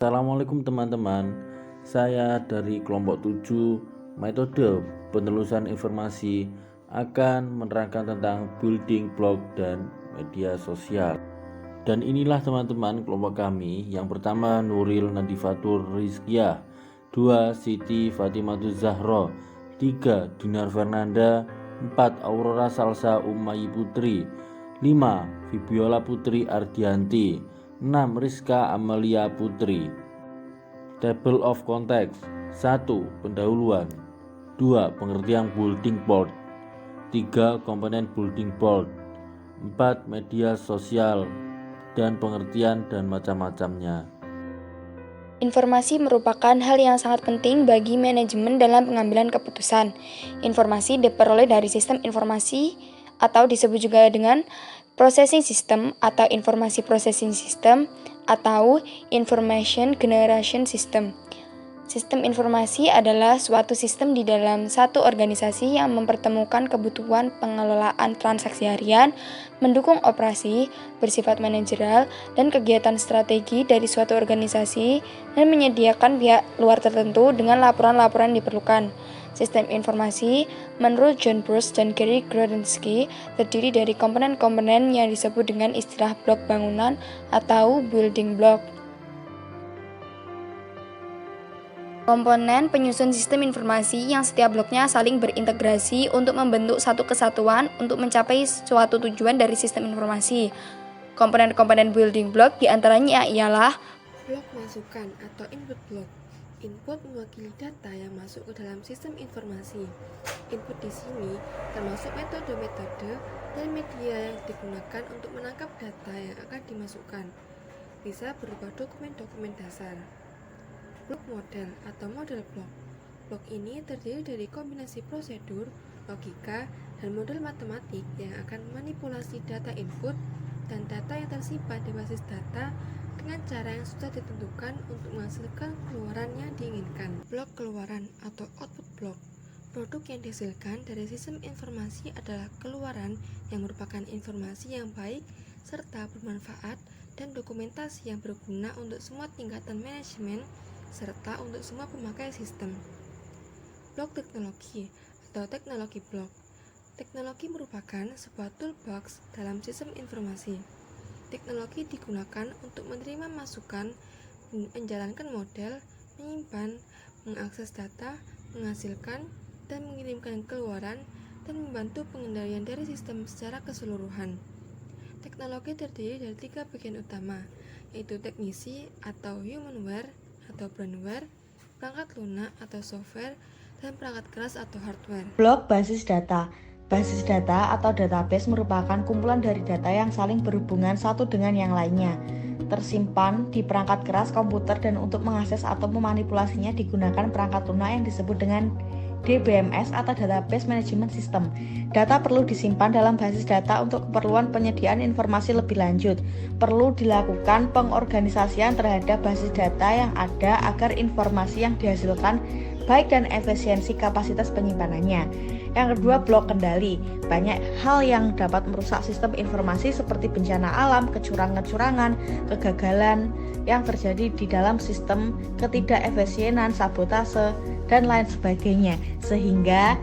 Assalamualaikum teman-teman, saya dari kelompok 7 metode penelusuran informasi akan menerangkan tentang building block dan media sosial. Dan inilah teman-teman kelompok kami. Yang pertama Nuril Nadifatur Rizkiah, 2 Siti Fatimatul Zahra, 3 Dinar Fernanda, 4 Aurora Salsa Umayi Putri, 5 Fibiola Putri Ardianti, 6 Rizka Amalia Putri. Table of context. 1. Pendahuluan. 2. Pengertian building board. 3. Komponen building board. 4. Media sosial dan pengertian dan macam-macamnya. Informasi merupakan hal yang sangat penting bagi manajemen dalam pengambilan keputusan. Informasi diperoleh dari sistem informasi atau disebut juga dengan processing system atau informasi processing system atau information generation system. Sistem informasi adalah suatu sistem di dalam satu organisasi yang mempertemukan kebutuhan pengelolaan transaksi harian, mendukung operasi, bersifat manajerial, dan kegiatan strategi dari suatu organisasi, dan menyediakan pihak luar tertentu dengan laporan-laporan diperlukan. Sistem informasi, menurut John Bruce dan Gary Grodensky, terdiri dari komponen-komponen yang disebut dengan istilah blok bangunan atau building block. Komponen penyusun sistem informasi yang setiap bloknya saling berintegrasi untuk membentuk satu kesatuan untuk mencapai suatu tujuan dari sistem informasi. Komponen-komponen building block diantaranya ialah blok masukan atau input block. Input mewakili data yang masuk ke dalam sistem informasi. Input di sini termasuk metode-metode dan media yang digunakan untuk menangkap data yang akan dimasukkan. Bisa berupa dokumen-dokumen dasar. Blok model atau model blok. Blok ini terdiri dari kombinasi prosedur, logika, dan model matematik yang akan memanipulasi data input dan data yang tersimpan di basis data dengan cara yang sudah ditentukan untuk menghasilkan keluaran yang diinginkan. Blok keluaran atau output blok. Produk yang dihasilkan dari sistem informasi adalah keluaran yang merupakan informasi yang baik serta bermanfaat dan dokumentasi yang berguna untuk semua tingkatan manajemen serta untuk semua pemakai sistem. Blok teknologi atau teknologi blok. Teknologi merupakan sebuah toolbox dalam sistem informasi. Teknologi digunakan untuk menerima masukan, menjalankan model, menyimpan, mengakses data, menghasilkan, dan mengirimkan keluaran, dan membantu pengendalian dari sistem secara keseluruhan. Teknologi terdiri dari 3 bagian utama, yaitu teknisi atau humanware atau brandware, perangkat lunak atau software, dan perangkat keras atau hardware. Blok basis data. Basis data atau database merupakan kumpulan dari data yang saling berhubungan satu dengan yang lainnya, tersimpan di perangkat keras komputer, dan untuk mengakses atau memanipulasinya digunakan perangkat lunak yang disebut dengan DBMS atau Database Management System. Data perlu disimpan dalam basis data untuk keperluan penyediaan informasi lebih lanjut. Perlu dilakukan pengorganisasian terhadap basis data yang ada agar informasi yang dihasilkan baik dan efisiensi kapasitas penyimpanannya. Yang kedua, blok kendali. Banyak hal yang dapat merusak sistem informasi seperti bencana alam, kecurangan-kecurangan, kegagalan yang terjadi di dalam sistem, ketidakefisienan, sabotase, dan lain sebagainya. Sehingga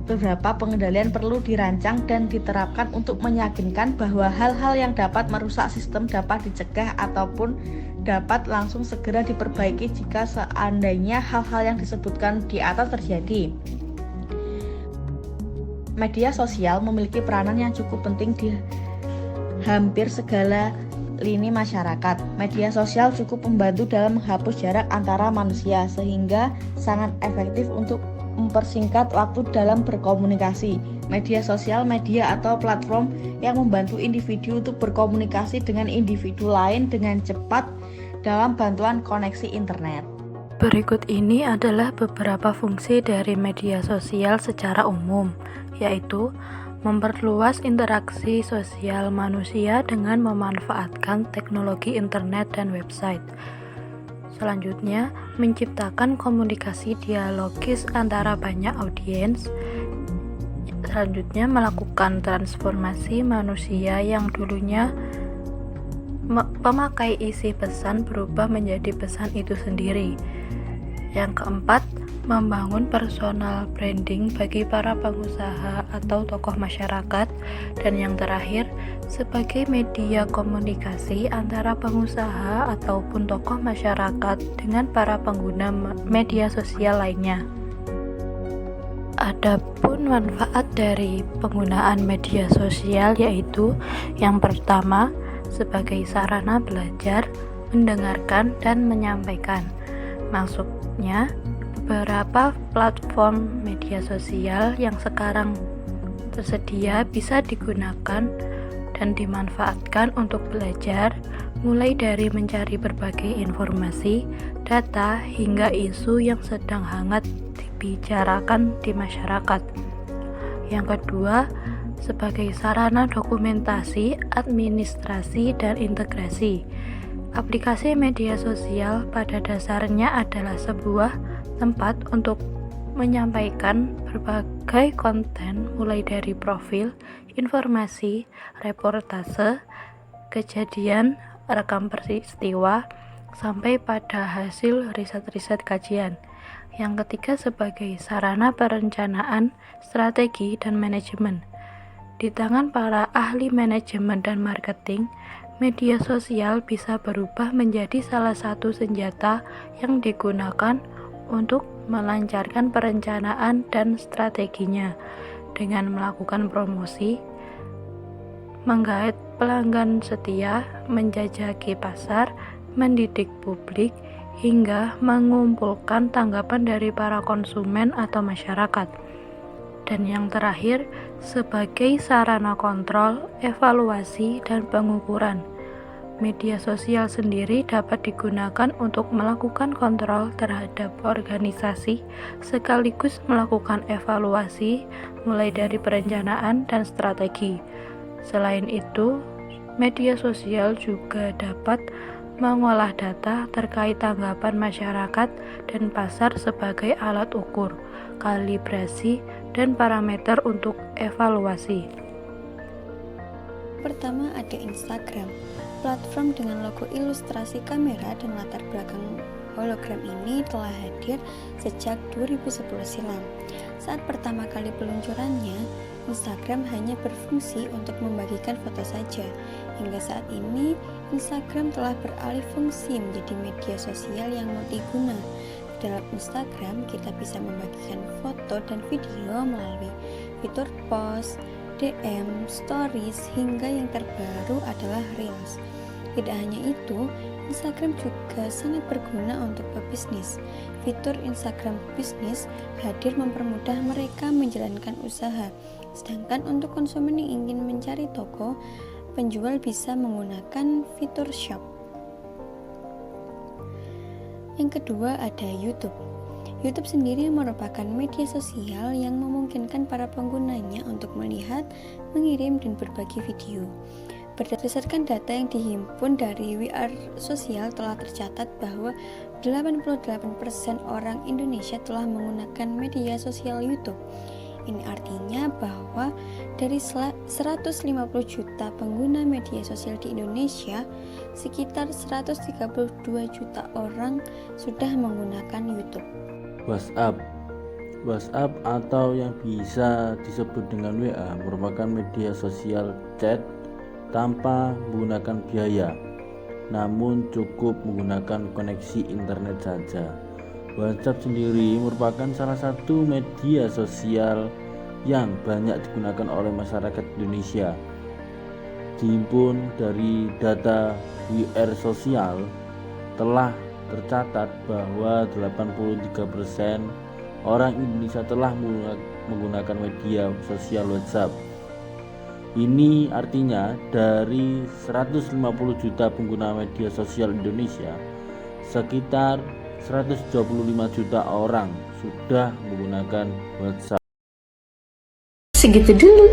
beberapa pengendalian perlu dirancang dan diterapkan untuk meyakinkan bahwa hal-hal yang dapat merusak sistem dapat dicegah ataupun dapat langsung segera diperbaiki jika seandainya hal-hal yang disebutkan di atas terjadi. Media sosial memiliki peranan yang cukup penting di hampir segala lini masyarakat. Media sosial cukup membantu dalam menghapus jarak antara manusia sehingga sangat efektif untuk mempersingkat waktu dalam berkomunikasi. Media sosial, media atau platform yang membantu individu untuk berkomunikasi dengan individu lain dengan cepat dalam bantuan koneksi internet. Berikut ini adalah beberapa fungsi dari media sosial secara umum, yaitu memperluas interaksi sosial manusia dengan memanfaatkan teknologi internet dan website. Selanjutnya, menciptakan komunikasi dialogis antara banyak audiens. Selanjutnya, melakukan transformasi manusia yang dulunya pemakai isi pesan berubah menjadi pesan itu sendiri. Yang keempat, membangun personal branding bagi para pengusaha atau tokoh masyarakat. Dan yang terakhir, sebagai media komunikasi antara pengusaha ataupun tokoh masyarakat dengan para pengguna media sosial lainnya. Adapun manfaat dari penggunaan media sosial yaitu yang pertama, sebagai sarana belajar, mendengarkan, dan menyampaikan. Maksudnya, beberapa platform media sosial yang sekarang tersedia bisa digunakan dan dimanfaatkan untuk belajar, mulai dari mencari berbagai informasi, data, hingga isu yang sedang hangat dibicarakan di masyarakat. Yang kedua, sebagai sarana dokumentasi, administrasi, dan integrasi. Aplikasi media sosial pada dasarnya adalah sebuah tempat untuk menyampaikan berbagai konten, mulai dari profil, informasi, reportase, kejadian, rekam peristiwa, sampai pada hasil riset-riset kajian. Yang ketiga, sebagai sarana perencanaan, strategi, dan manajemen. Di tangan para ahli manajemen dan marketing, media sosial bisa berubah menjadi salah satu senjata yang digunakan untuk melancarkan perencanaan dan strateginya dengan melakukan promosi, menggait pelanggan setia, menjajaki pasar, mendidik publik, hingga mengumpulkan tanggapan dari para konsumen atau masyarakat. Dan yang terakhir, sebagai sarana kontrol, evaluasi, dan pengukuran. Media sosial sendiri dapat digunakan untuk melakukan kontrol terhadap organisasi, sekaligus melakukan evaluasi, mulai dari perencanaan dan strategi. Selain itu, media sosial juga dapat mengolah data terkait tanggapan masyarakat dan pasar sebagai alat ukur, kalibrasi, dan parameter untuk evaluasi. Pertama ada Instagram. Platform dengan logo ilustrasi kamera dan latar belakang hologram ini telah hadir sejak 2010 silam. Saat pertama kali peluncurannya, Instagram hanya berfungsi untuk membagikan foto saja. Hingga saat ini, Instagram telah beralih fungsi menjadi media sosial yang multiguna. Dalam Instagram, kita bisa membagikan foto dan video melalui fitur post, DM, stories, hingga yang terbaru adalah Reels. Tidak hanya itu, Instagram juga sangat berguna untuk pebisnis. Fitur Instagram Business hadir mempermudah mereka menjalankan usaha. Sedangkan untuk konsumen yang ingin mencari toko, penjual bisa menggunakan fitur shop. Yang kedua ada YouTube. YouTube sendiri merupakan media sosial yang memungkinkan para penggunanya untuk melihat, mengirim, dan berbagi video. Berdasarkan data yang dihimpun dari We Are Social, telah tercatat bahwa 88% orang Indonesia telah menggunakan media sosial YouTube. Ini artinya bahwa dari 150 juta pengguna media sosial di Indonesia, sekitar 132 juta orang sudah menggunakan YouTube. WhatsApp atau yang bisa disebut dengan WA merupakan media sosial chat tanpa menggunakan biaya, namun cukup menggunakan koneksi internet saja. WhatsApp sendiri merupakan salah satu media sosial yang banyak digunakan oleh masyarakat Indonesia. Dihimpun dari data We Are Social, telah tercatat bahwa 83% orang Indonesia telah menggunakan media sosial WhatsApp. Ini artinya dari 150 juta pengguna media sosial Indonesia, sekitar 125 juta orang sudah menggunakan WhatsApp. Segitu dulu.